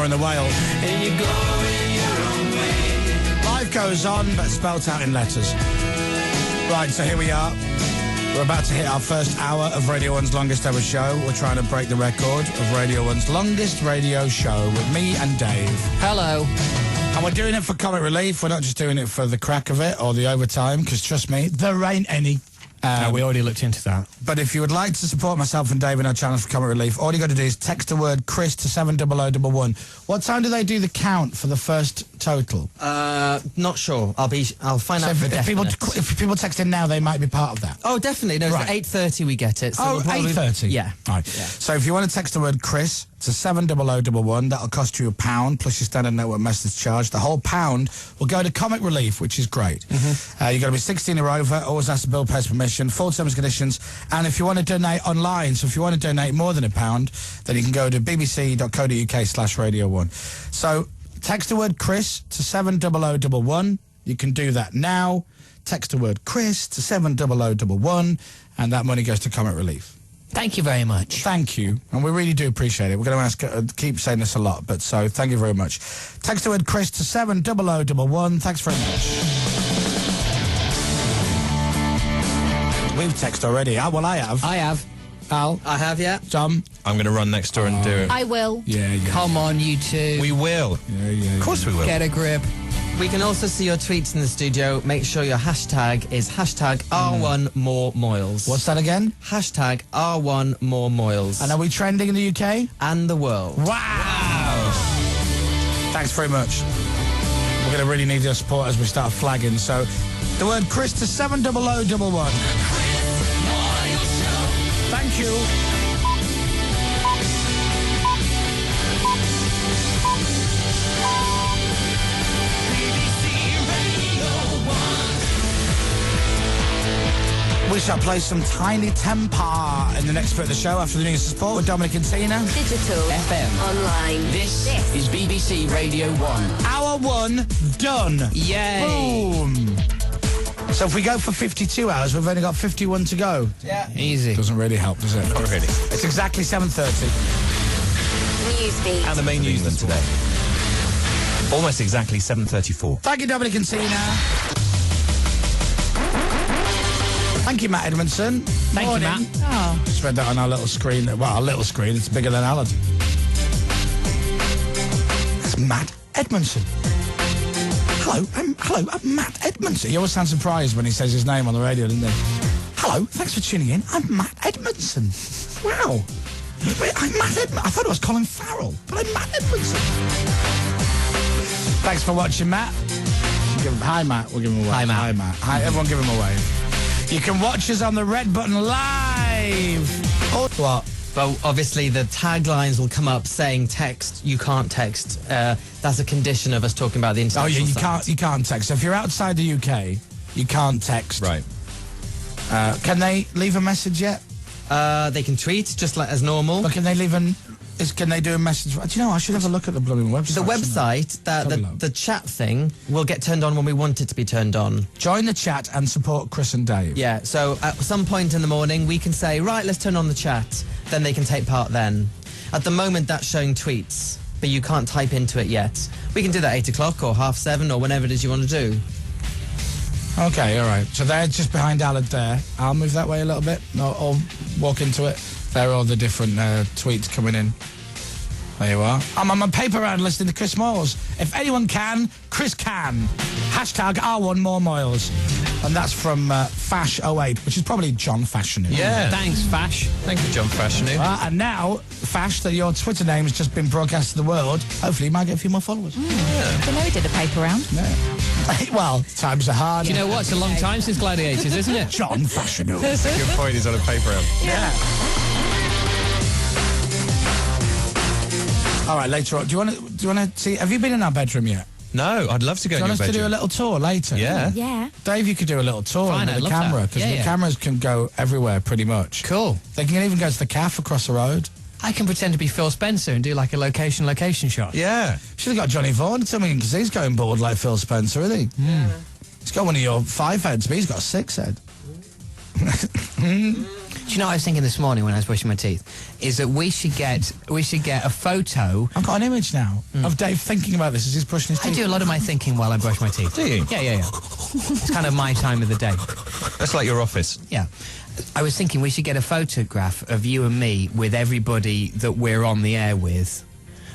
Hammer and the Whale. And you're going your own way. Life goes on, but spelt out in letters. Right, so here we are. We're about to hit our first hour of Radio 1's longest ever show. We're trying to break the record of Radio 1's longest radio show with me and Dave. Hello. And we're doing it for comic relief. We're not just doing it for the crack of it or the overtime, because trust me, there ain't any. We already looked into that. But if you would like to support myself and Dave in our channels for comic relief, all you got to do is text the word Chris to 70011. What time do they do the count for the first total? Not sure. I'll find out for definite. If people text in now, they might be part of that. Oh, definitely. No, Right. it's at 8:30 we get it. So Oh, we'll probably... 8:30? Yeah. Right. Yeah. So if you want to text the word Chris to 70011, that'll cost you £1 plus your standard network message charge. The whole £1 will go to comic relief, which is great. You've got to be 16 or over, always ask the bill, pays permission, full terms and conditions. And if you want to donate online, so if you want to donate more than £1, then you can go to bbc.co.uk/radio1. So text the word Chris to 70011. You can do that now. Text the word Chris to 70011, and that money goes to comic relief. Thank you very much. Thank you, and we really do appreciate it. We're going to keep saying this a lot, but so thank you very much. Text the word Chris to 70011. Thanks very much. We've texted already. Well, I have. I have. Al? I have, yeah. Tom? I'm going to run next door and do it. I will. Yeah. Come on, you two. We will. Yeah. Of course we will. Get a grip. We can also see your tweets in the studio. Make sure your hashtag is hashtag R1MoreMoyles. What's that again? Hashtag R1MoreMoyles. And are we trending in the UK? And the world. Wow! Thanks very much. We're going to really need your support as we start flagging. So, the word Chris to 70011. Thank you. We shall play some Tiny Temper in the next bit of the show after the news and sport with Dominic and Tina. Digital. FM. Online. This is BBC Radio 1. Hour 1 done. Yay. Boom. So if we go for 52 hours, we've only got 51 to go. Yeah. Easy. Doesn't really help, does it? Not really. It's exactly 7:30. Newsbeat. And the main news then today. Almost exactly 7:34. Thank you, Dominic and Tina. Thank you, Matt Edmondson. Thank you, Matt. Oh. Just read that on our little screen. Well, our little screen, it's bigger than Alan. That's Matt Edmondson. Hello, I'm Matt Edmondson. He always sounds surprised when he says his name on the radio, doesn't he? Hello, thanks for tuning in. I'm Matt Edmondson. Wow. Wait, I'm Matt Edmondson. I thought it was Colin Farrell, but I'm Matt Edmondson. Thanks for watching, Matt. Hi, Matt. We'll give him a wave. Hi, Matt. Hi, Matt. Hi, everyone give him a wave. You can watch us on the red button live. Oh, what? Well, obviously the taglines will come up saying text. You can't text. That's a condition of us talking about the Oh, international yeah, side. you can't text. So if you're outside the UK, you can't text. Right. Can they leave a message yet? They can tweet just like as normal. Or can they leave can they do a message? Do you know, I should have a look at the blooming website. The website, the chat thing, will get turned on when we want it to be turned on. Join the chat and support Chris and Dave. Yeah, so at some point in the morning, we can say, right, let's turn on the chat. Then they can take part then. At the moment, that's showing tweets, but you can't type into it yet. We can do that 8 o'clock or 7:30 or whenever it is you want to do. Okay, all right. So they're just behind Alad there. I'll move that way a little bit, or walk into it. There are all the different tweets coming in. There you are. I'm on my paper round listening to Chris Moyles. If anyone can, Chris can. Hashtag R1MoreMoyles. And that's from Fash08, which is probably John Fashanu. Yeah. Thanks, Fash. Thank you, John Fashanu. And now, Fash, that your Twitter name has just been broadcast to the world, hopefully you might get a few more followers. I know we did a paper round. Yeah. Well, times are hard. Do you know what? It's a long time since Gladiators, isn't it? John Fashanu. Good point, he's on a paper round. Yeah. All right, later on. Do you want to see? Have you been in our bedroom yet? No, I'd love to go Do you in want your us to do a bedroom. little tour later? Yeah. Yeah. Dave, you could do a little tour Fine, with I'd the love camera, that. because Yeah, the yeah. cameras can go everywhere pretty much. Cool. They can even go to the cafe across the road. I can pretend to be Phil Spencer and do like a location shot. Yeah. Should have got Johnny Vaughan to me, because he's going bored like Phil Spencer, isn't he? He's got one of your 5 heads, but he's got a 6 head. Do Do you know what I was thinking this morning when I was brushing my teeth? Is that we should get a photo. I've got an image now of Dave thinking about this as he's brushing his I teeth. do a lot of my thinking while I brush my teeth. Do you? Yeah. It's kind of my time of the day. That's like your office. Yeah. I was thinking we should get a photograph of you and me with everybody that we're on the air with,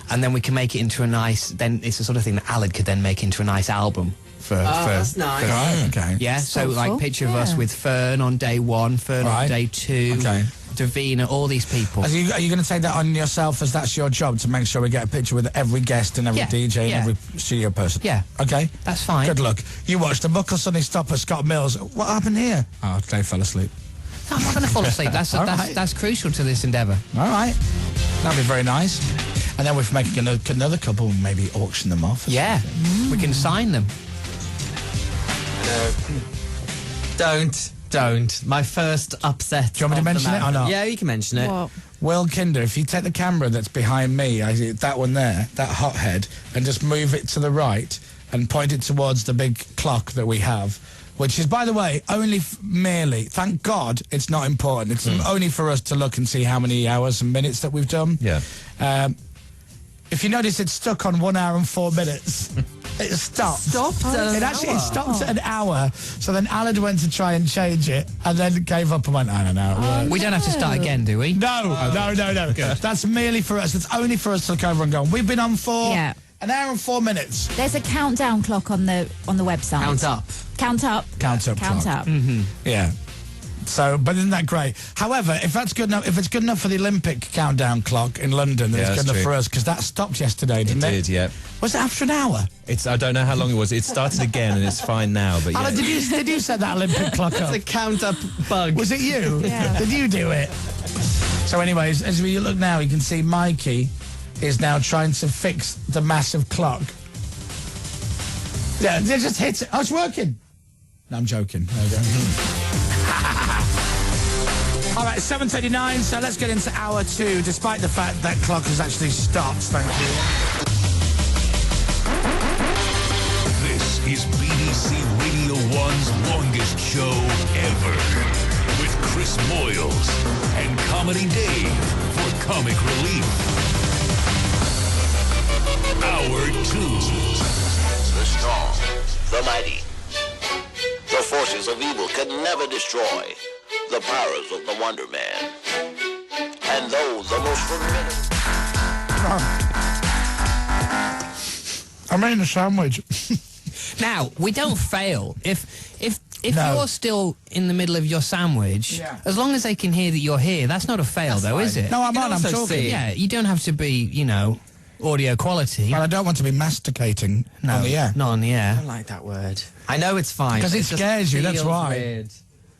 and then we can make it into a nice. Then it's the sort of thing that Alad could then make into a nice album. That's nice. Right, okay. Yeah, so thoughtful. like picture of us with Fern on day 1, Fern Right. on day 2, Okay. Davina, all these people. Are you going to take that on yourself as that's your job to make sure we get a picture with every guest and every Yeah, DJ and yeah. every studio person? Yeah. Okay. That's fine. Good luck. You watched the Buckle Sunday Stop at Scott Mills. What happened here? Oh, Dave fell asleep. No, I'm not going to fall asleep. All right. That's crucial to this endeavour. All right. That'll be very nice. And then we're making another couple, maybe auction them off. Yeah, we can sign them. Don't. My first upset. Do you want me to of the mention it or marathon. not? Yeah, you can mention it. What? Will Kinder, if you take the camera that's behind me, that one there, that hothead, and just move it to the right and point it towards the big clock that we have, which is, by the way, only merely, thank God, it's not important. It's only for us to look and see how many hours and minutes that we've done. Yeah. If you notice, it's stuck on 1 hour and 4 minutes. It stopped. Stopped at It an actually hour? stopped at an hour. So then Alan went to try and change it, and then gave up and went, I don't know. We don't have to start again, do we? No. That's merely for us. That's only for us to look over and go, we've been on for Yeah. an hour and 4 minutes. There's a countdown clock on the website. Count up. Count up. Count up Count clock. up. Yeah. So, but isn't that great? However, if that's good enough, if it's good enough for the Olympic countdown clock in London, then Yeah, it's good that's enough true. for us, because that stopped yesterday, didn't it? It did, yeah. Was it after an hour? I don't know how long it was. It started again and it's fine now, but yeah. Alan, did you set that Olympic clock up? It's a count up bug. Was it you? Yeah. Did you do it? So anyways, as we look now, you can see Mikey is now trying to fix the massive clock. Yeah, they just hit it. Oh, it's working. No, I'm joking. There we go. All right, 7:39, so let's get into hour 2, despite the fact that clock has actually stopped. Thank you. This is BBC Radio 1's longest show ever. With Chris Moyles and Comedy Dave for Comic Relief. Hour 2. The strong, the mighty. The forces of evil can never destroy the powers of the Wonder Man. And though the most formidable... I'm eating a sandwich. Now, we don't fail. If No. you're still in the middle of your sandwich, Yeah. as long as they can hear that you're here, that's not a fail, though, is it? No, I'm You on, can I'm also talking. see- Yeah, you don't have to be, audio quality. But I don't want to be masticating on the air. Not on the I air. don't like that word. I know it's fine. 'Cause but it just scares you, that's feels why. weird.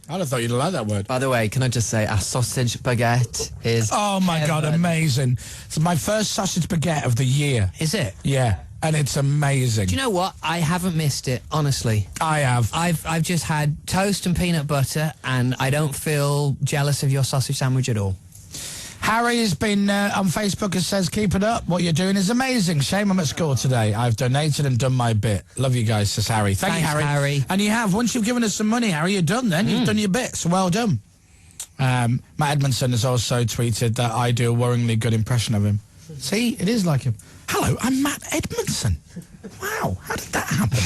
I'd have thought you'd like that word. By the way, can I just say our sausage baguette is... Oh my God, heaven. amazing. It's my first sausage baguette of the year. Is it? Yeah, and it's amazing. Do you know what? I haven't missed it, honestly. I have. I've just had toast and peanut butter, and I don't feel jealous of your sausage sandwich at all. Harry has been on Facebook and says, keep it up. What you're doing is amazing. Shame I'm at school today. I've donated and done my bit. Love you guys, says Harry. Thank you, Thanks, Harry. And you have. Once you've given us some money, Harry, you're done then. You've done your bit, so well done. Matt Edmondson has also tweeted that I do a worryingly good impression of him. See, it is like him. Hello, I'm Matt Edmondson. Wow, how did that happen?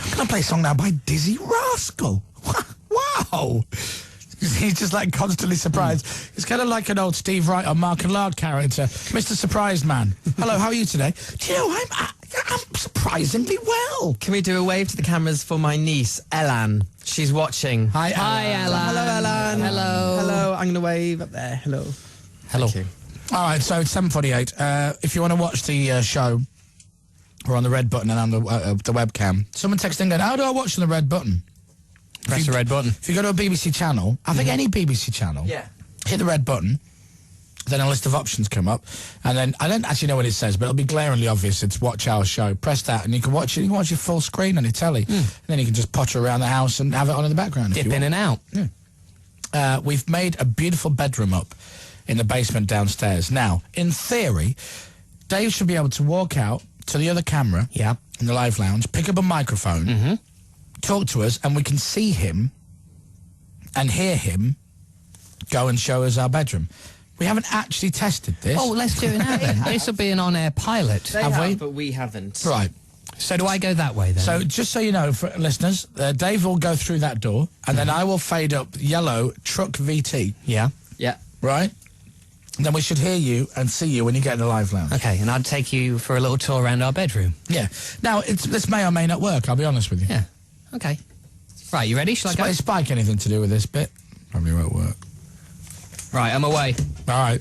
I'm going to play a song now by Dizzy Rascal. Wow. He's just like constantly surprised. It's kind of like an old Steve Wright or Mark and Lard character. Mr. Surprised Man. Hello, how are you today? Do you know, I'm surprisingly well. Can we do a wave to the cameras for my niece, Elan? She's watching. Hi, Ellen. Hello, Elan. Hello. Hello, I'm going to wave up there. Hello. Hello. Thank you. All right, so it's 7:48. If you want to watch the show, we're on the red button and on the webcam. Someone texted in going, how do I watch on the red button? Press the red button. If you go to a BBC channel, I think any BBC channel, Yeah. hit the red button, then a list of options come up, and then I don't actually know what it says, but it'll be glaringly obvious. It's watch our show. Press that, and you can watch it. You can watch it full screen on your telly, and then you can just potter around the house and have it on in the background. Dip in and out. We've made a beautiful bedroom up in the basement downstairs. Now, in theory, Dave should be able to walk out to the other camera Yeah. in the live lounge, pick up a microphone, talk to us, and we can see him and hear him go and show us our bedroom. We haven't actually tested this. Oh, let's do it now then. This will be an on-air pilot. They Have we? but we haven't. Right. So do I go that way then? So just so you know, for listeners, Dave will go through that door, and then I will fade up yellow truck VT, yeah. Yeah. right? And then we should hear you and see you when you get in the live lounge. Okay, and I'd take you for a little tour around our bedroom. Yeah. Now, this may or may not work, I'll be honest with you. Yeah. Okay. Right, you ready? Shall I go? Is Spike anything to do with this bit? Probably won't work. Right, I'm away. All right.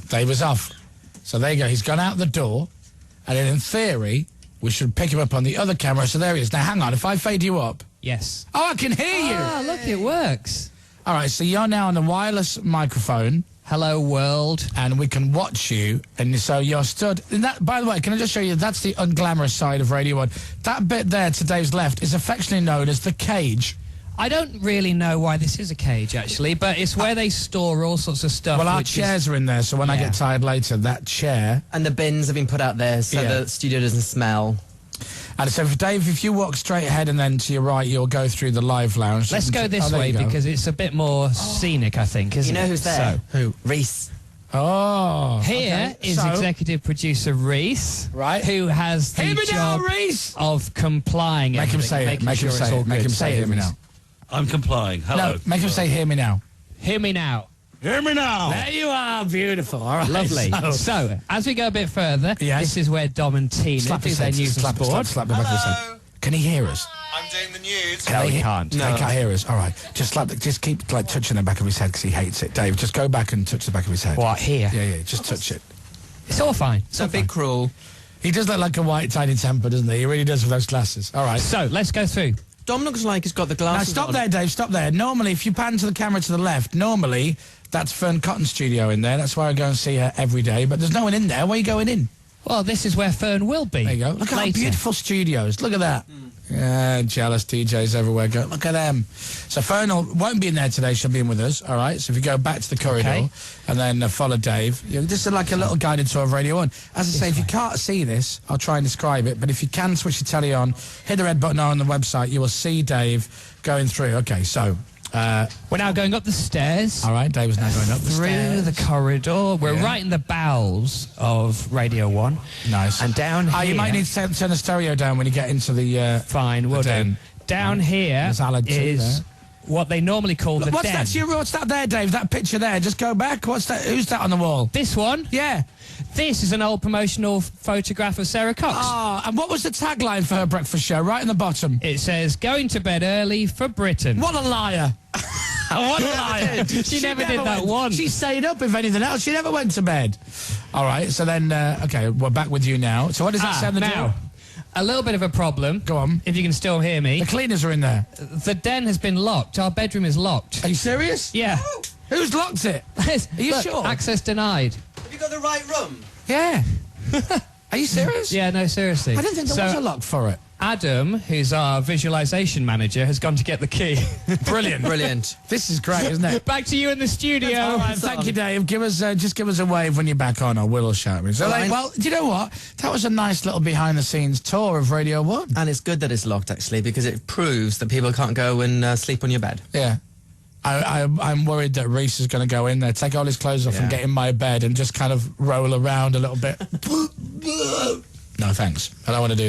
Dave is off. So there you go. He's gone out the door, and then in theory, we should pick him up on the other camera. So there he is. Now, hang on. If I fade you up... Yes. Oh, I can hear you! Ah, look, it works. All right, so you're now on a wireless microphone, Hello, world. and we can watch you, and so you're stood... And that, by the way, can I just show you, that's the unglamorous side of Radio 1. That bit there to Dave's left is affectionately known as the cage. I don't really know why this is a cage, actually, but it's where they store all sorts of stuff. Well, our which chairs are in there, so when I Yeah. get tired later, that chair... And the bins have been put out there so Yeah. the studio doesn't smell. And so, Dave, if you walk straight ahead and then to your right, you'll go through the live lounge. Let's go this there way you go. because it's a bit more scenic, I think, isn't You know it? who's there? So, Who? Reese. Oh. here okay. is So- executive producer Reese, Right. who has the Hear me now, job Reese! of complying. Make him everything, say it. making Make him sure it's say all it. Make good. him say hear me Reese. now. I'm complying. Hello. No, make him say hear me now. Hear me now. Hear me now. There you are. Beautiful. All right. Lovely. So, So, as we go a bit further, Yes. this is where Dom and Tina slap do his their head. news Slap, and sport. slap the back of his head. Can he hear us? I'm doing the news. No, he can't. They can't hear us. All right. Just keep like touching the back of his head because he hates it. Dave, just go back and touch the back of his head. What, here? Yeah, yeah. Just touch it. It's all fine. It's all Don't be fine. cruel. He does look like a white tiny temper, doesn't he? He really does with those glasses. All right. So, let's go through. Dom looks like he's got the Now glasses stop on. there, Dave. Stop there. Normally, if you pan to the camera to the left, normally that's Fern Cotton's studio in there. That's where I go and see her every day. But there's no one in there. Where are you going in? Well, this is where Fern will be. There you go. Look at how later. beautiful studios. Look at that. Yeah, jealous DJs everywhere. Go, look at them. So Fern won't be in there today. She'll be in with us. All right. So if you go back to the corridor Okay. and then follow Dave, this is like a little guided tour of Radio 1. As I say, if you can't see this, I'll try and describe it. But if you can switch your telly on, hit the red button on the website, you will see Dave going through. Okay, so... We're now going up the stairs. all right, Dave is now going up the Through stairs. the corridor. We're Yeah. right in the bowels of Radio 1. Nice. And down Oh, here... you might need to turn the stereo down when you get into the... Fine, we'll do. den. Down here There's Alad too is what they normally call the What's den. what's that there, Dave? That picture there. Just go back. What's that? Who's that on the wall? This one? Yeah. This is an old promotional photograph of Sarah Cox. Oh, and what was the tagline for her breakfast show? Right in the bottom. It says, going to bed early for Britain. What a liar. What a liar. She never did that went. once. She stayed up, if anything else. She never went to bed. All right, so then, okay, we're back with you now. So what does that say on the now, door? a little bit of a problem. Go on. If you can still hear me. The cleaners are in there. The den has been locked. Our bedroom is locked. Are you serious? Yeah. Who's locked it? Are you Look, sure? Access denied. Have you got the right room? Yeah. Are you serious? Yeah, no, seriously. I didn't think there was a lock for it. Adam, who's our visualization manager, has gone to get the key. Brilliant. Brilliant. This is great, isn't it? Back to you in the studio. All right, thank you, Dave. Give us just give us a wave when you're back on, or Will will shout me. So, well, do you know what? That was a nice little behind-the-scenes tour of Radio 1. And it's good that it's locked, actually, because it proves that people can't go and sleep on your bed. Yeah. I'm worried that Reese is going to go in there, take all his clothes off and get in my bed and just kind of roll around a little bit. No, thanks. I don't want to do